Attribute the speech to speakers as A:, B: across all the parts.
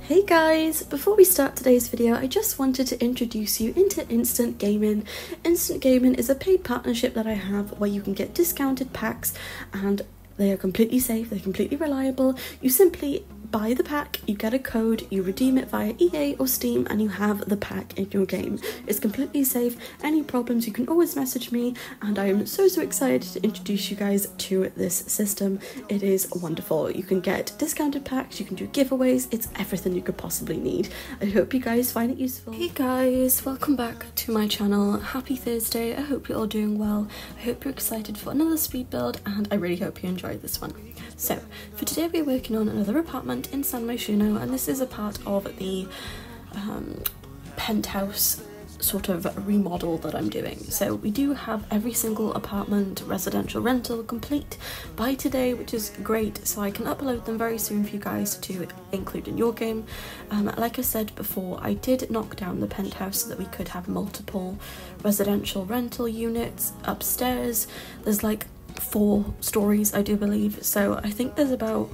A: Hey guys, before we start today's video, I just wanted to introduce you into Instant Gaming. Instant Gaming is a paid partnership that I have where you can get discounted packs and they are completely safe, they're completely reliable. You simply buy the pack, you get a code, you redeem it via EA or Steam and you have the pack in your game. It's completely safe. Any problems you can always message me, and I am so excited to introduce you guys to this system. It is wonderful. You can get discounted packs, you can do giveaways, it's everything you could possibly need. I hope you guys find it useful. Hey guys, welcome back to my channel. Happy Thursday. I hope you're all doing well. I hope you're excited for another speed build and I really hope you enjoyed this one. So for today we're working on another apartment in San Myshuno, and this is a part of the penthouse sort of remodel that I'm doing. So we do have every single apartment residential rental complete by today, which is great, so I can upload them very soon for you guys to include in your game. Like I said before, I did knock down the penthouse so that we could have multiple residential rental units upstairs. There's like 4 stories, I do believe, so I think there's about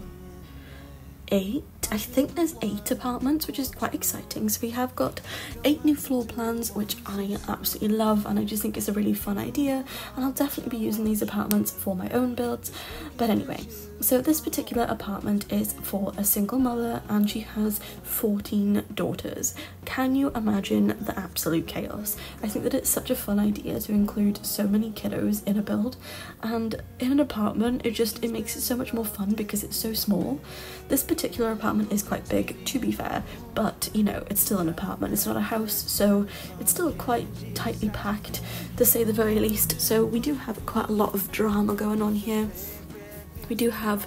A: 8. I think there's 8 apartments, which is quite exciting. So we have got 8 new floor plans, which I absolutely love, and I just think it's a really fun idea, and I'll definitely be using these apartments for my own builds. But anyway, so this particular apartment is for a single mother and she has 14 daughters. Can you imagine the absolute chaos? I think that it's such a fun idea to include so many kiddos in a build, and in an apartment it makes it so much more fun because it's so small. This particular apartment is quite big, to be fair, but you know, it's still an apartment, it's not a house, so it's still quite tightly packed to say the very least. So we do have quite a lot of drama going on here. We do have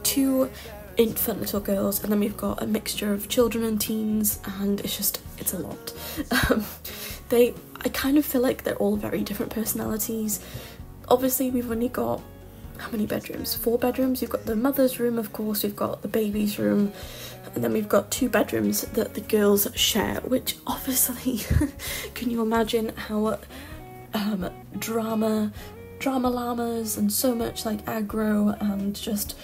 A: 2 infant little girls, and then we've got a mixture of children and teens, and it's a lot. I kind of feel like they're all very different personalities. Obviously we've only got, how many bedrooms? 4 bedrooms. You've got the mother's room, of course, we've got the baby's room, and then we've got 2 bedrooms that the girls share, which obviously can you imagine how drama llamas and so much like aggro, and just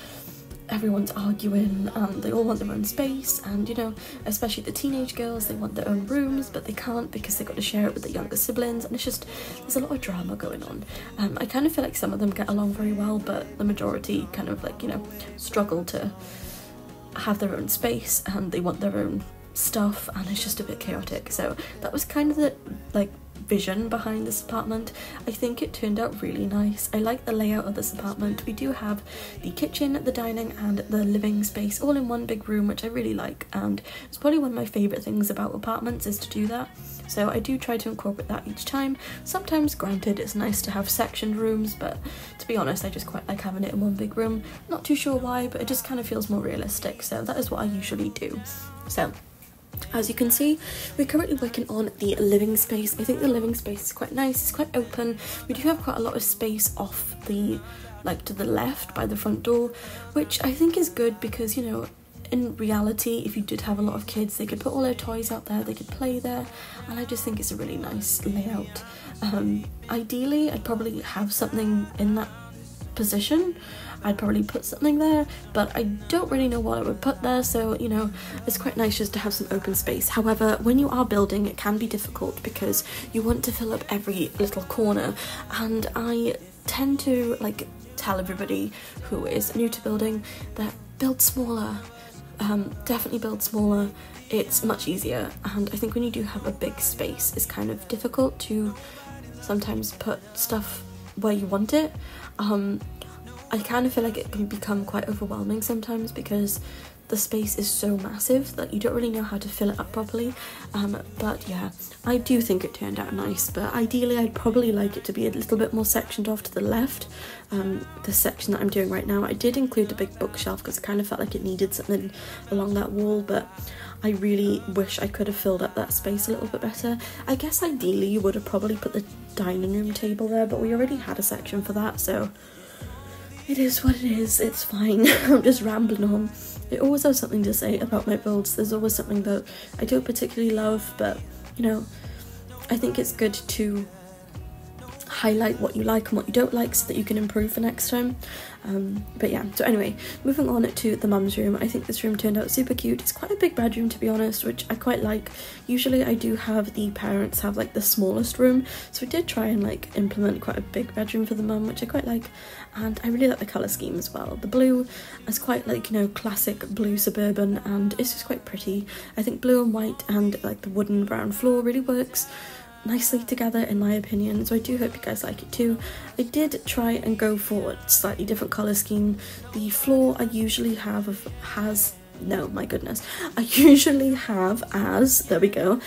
A: everyone's arguing and they all want their own space, and you know, especially the teenage girls, they want their own rooms but they can't because they've got to share it with the younger siblings, and there's a lot of drama going on. I kind of feel like some of them get along very well, but the majority kind of like, you know, struggle to have their own space and they want their own stuff, and it's just a bit chaotic. So that was kind of the vision behind this apartment. I think it turned out really nice. I like the layout of this apartment. We do have the kitchen, the dining and the living space all in one big room, which I really like, and it's probably one of my favourite things about apartments is to do that. So I do try to incorporate that each time. Sometimes, granted, it's nice to have sectioned rooms, but to be honest I just quite like having it in one big room. Not too sure why, but it just kind of feels more realistic, so that is what I usually do. So as you can see, we're currently working on the living space. I think the living space is quite nice, it's quite open. We do have quite a lot of space off the, to the left by the front door, which I think is good because, you know, in reality, if you did have a lot of kids, they could put all their toys out there, they could play there, and I just think it's a really nice layout. Ideally, I'd probably have something in that position. I'd probably put something there, but I don't really know what I would put there, so you know, it's quite nice just to have some open space. However, when you are building, it can be difficult because you want to fill up every little corner, and I tend to tell everybody who is new to building that build smaller. Definitely build smaller, it's much easier, and I think when you do have a big space, it's kind of difficult to sometimes put stuff where you want it. I kind of feel like it can become quite overwhelming sometimes because the space is so massive that you don't really know how to fill it up properly. But yeah, I do think it turned out nice, but ideally I'd probably like it to be a little bit more sectioned off to the left. The section that I'm doing right now, I did include a big bookshelf because I kind of felt like it needed something along that wall, but I really wish I could have filled up that space a little bit better. I guess ideally you would have probably put the dining room table there, but we already had a section for that, so it is what it is, it's fine. I'm just rambling on. I always have something to say about my builds. There's always something that I don't particularly love, but you know, I think it's good to highlight what you like and what you don't like so that you can improve for next time. But yeah, so anyway, moving on to the mum's room. I think this room turned out super cute. It's quite a big bedroom, to be honest, which I quite like. Usually I do have the parents have like the smallest room, so we did try and like implement quite a big bedroom for the mum, which I quite like. And I really like the colour scheme as well. The blue is quite like, you know, classic blue suburban, and it's just quite pretty. I think blue and white and like the wooden brown floor really works nicely together in my opinion, so I do hope you guys like it too. I did try and go for a slightly different colour scheme. The floor I usually have I usually have as, there we go,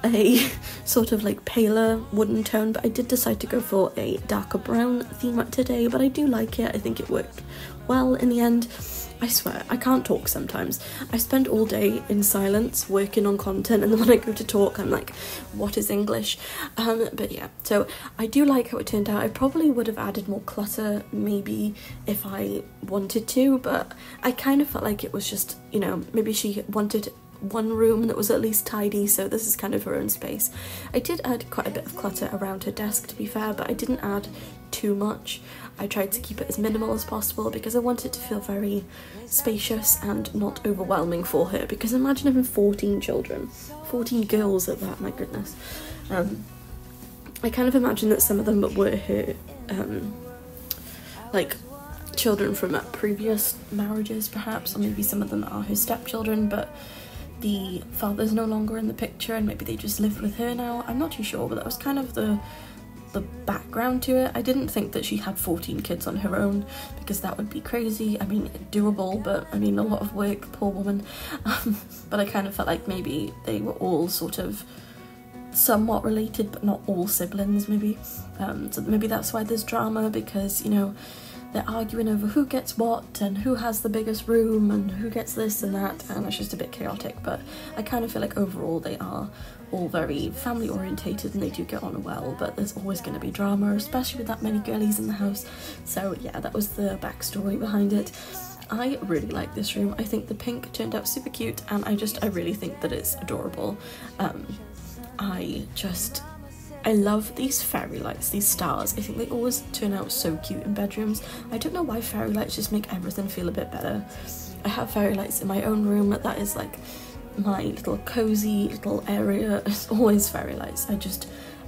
A: a sort of like paler wooden tone, but I did decide to go for a darker brown theme today, but I do like it. I think it worked well in the end. I swear, I can't talk sometimes. I spend all day in silence working on content, and then when I go to talk I'm like, what is English? But yeah, so I do like how it turned out. I probably would have added more clutter maybe if I wanted to, but I kind of felt like it was just, you know, maybe she wanted one room that was at least tidy, so this is kind of her own space. I did add quite a bit of clutter around her desk, to be fair, but I didn't add too much. I tried to keep it as minimal as possible because I want it to feel very spacious and not overwhelming for her, because imagine having 14 children, 14 girls at that, my goodness. I kind of imagine that some of them were her like children from previous marriages perhaps, or maybe some of them are her stepchildren, but the father's no longer in the picture and maybe they just lived with her now. I'm not too sure, but that was kind of the background to it. I didn't think that she had 14 kids on her own, because that would be crazy. I mean, doable, but I mean a lot of work, poor woman. But I kind of felt like maybe they were all sort of somewhat related, but not all siblings maybe. So maybe that's why there's drama, because, you know, they're arguing over who gets what and who has the biggest room and who gets this and that, and it's just a bit chaotic. But I kind of feel like overall they are all very family orientated and they do get on well, but there's always going to be drama, especially with that many girlies in the house. So yeah, that was the backstory behind it. I really like this room. I think the pink turned out super cute, and I really think that it's adorable. I love these fairy lights, these stars. I think they always turn out so cute in bedrooms. I don't know why fairy lights just make everything feel a bit better. I have fairy lights in my own room. That is like my little cozy little area. It's always fairy lights. I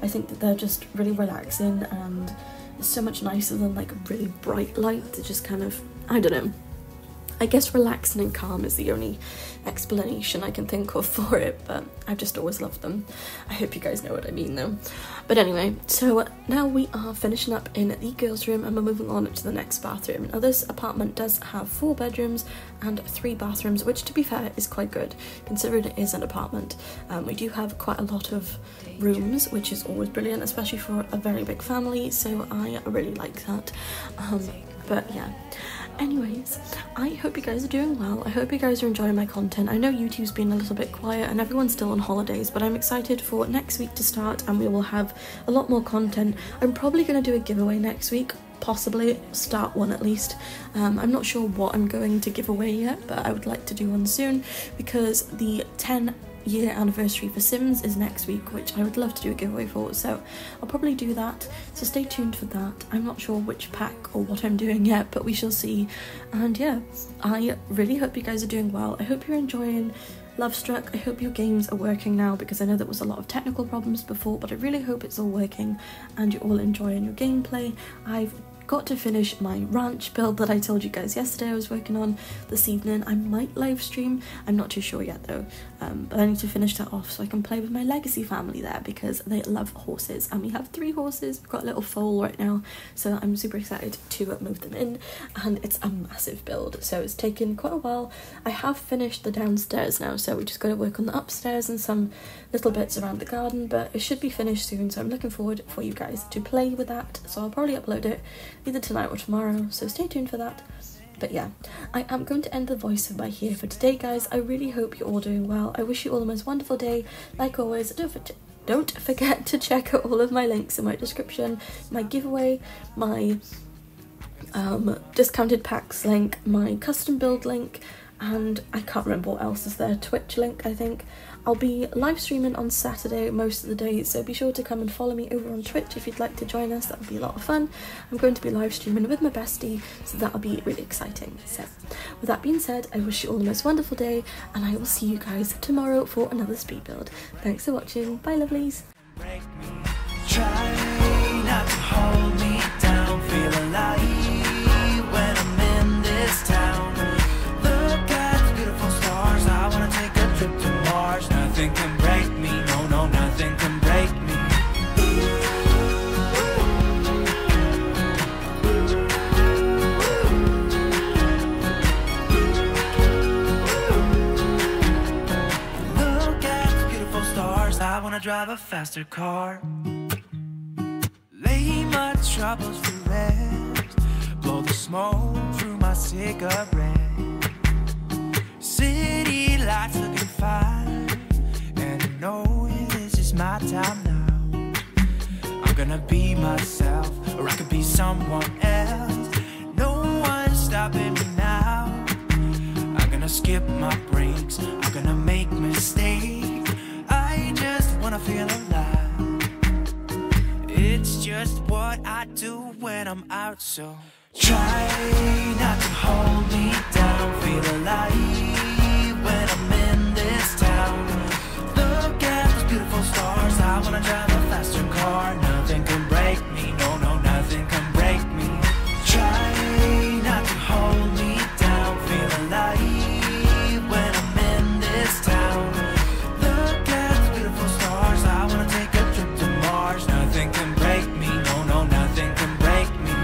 A: think that they're just really relaxing, and it's so much nicer than like really bright light. It just kind of, I don't know. I guess relaxing and calm is the only explanation I can think of for it, but I've just always loved them. I hope you guys know what I mean though. But anyway, so now we are finishing up in the girls' room and we're moving on to the next bathroom. Now this apartment does have 4 bedrooms and 3 bathrooms, which to be fair is quite good considering it is an apartment. We do have quite a lot of rooms, which is always brilliant, especially for a very big family, so I really like that. But yeah. Anyways, I hope you guys are doing well. I hope you guys are enjoying my content. I know YouTube's been a little bit quiet and everyone's still on holidays, but I'm excited for next week to start and we will have a lot more content. I'm probably going to do a giveaway next week, possibly start one at least. I'm not sure what I'm going to give away yet, but I would like to do one soon because the 10-year anniversary for Sims is next week, which I would love to do a giveaway for, so I'll probably do that, so stay tuned for that. I'm not sure which pack or what I'm doing yet, but we shall see. And yeah, I really hope you guys are doing well. I hope you're enjoying Lovestruck. I hope your games are working now, because I know there was a lot of technical problems before, but I really hope it's all working and you're all enjoying your gameplay. I've got to finish my ranch build that I told you guys yesterday I was working on this evening. I might live stream, I'm not too sure yet though, but I need to finish that off so I can play with my legacy family there, because they love horses and we have 3 horses. We've got a little foal right now, so I'm super excited to move them in, and it's a massive build, so it's taken quite a while. I have finished the downstairs now, so we just got to work on the upstairs and some little bits around the garden, but it should be finished soon, so I'm looking forward for you guys to play with that. So I'll probably upload it either tonight or tomorrow, so stay tuned for that. But yeah, I am going to end the voiceover by here for today, guys. I really hope you're all doing well. I wish you all the most wonderful day. Like always, don't forget to check out all of my links in my description, my giveaway, my discounted packs link, my custom build link, and I can't remember what else is there, Twitch link I think. I'll be live streaming on Saturday most of the days, so be sure to come and follow me over on Twitch if you'd like to join us. That would be a lot of fun. I'm going to be live streaming with my bestie, so that'll be really exciting. So with that being said, I wish you all the most wonderful day, and I will see you guys tomorrow for another speed build. Thanks for watching. Bye lovelies.
B: Try not to hold me down, feel alive when I'm in this town. Look at the beautiful stars, I wanna take a trip to Mars. Nothing can break me, no, no, nothing can break me. Look at the beautiful stars, I wanna drive a faster car. Lay my troubles to rest, blow the smoke through my cigarette. City lights looking fine, and I know this is my time now. I'm gonna be myself, or I could be someone else. No one's stopping me now. I'm gonna skip my breaks, I'm gonna make mistakes. I just wanna feel alive. It's just what I do when I'm out, so try not to hold me down, feel alive when I'm in this town. Look at those beautiful stars, I wanna drive a faster car. Nothing can break me, no, no, nothing can break me. Try not to hold me down, feel alive when I'm in this town. Look at those beautiful stars, I wanna take a trip to Mars. Nothing can break me, no, no, nothing can break me.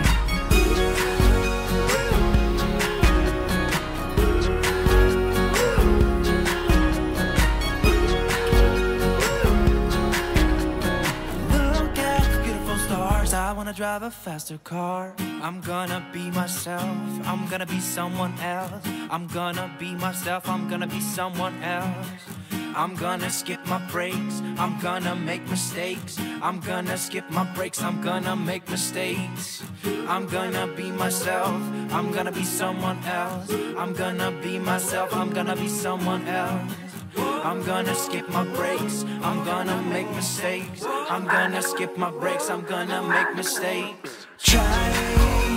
B: Look at the beautiful stars, I wanna drive a faster car. I'm gonna be myself, I'm gonna be someone else. I'm gonna be myself, I'm gonna be someone else. I'm gonna skip my breaks, I'm gonna make mistakes. I'm gonna skip my breaks, I'm gonna make mistakes. I'm gonna be myself, I'm gonna be someone else. I'm gonna be myself, I'm gonna be someone else. I'm gonna skip my breaks, I'm gonna make mistakes. I'm gonna skip my breaks, I'm gonna make mistakes. Try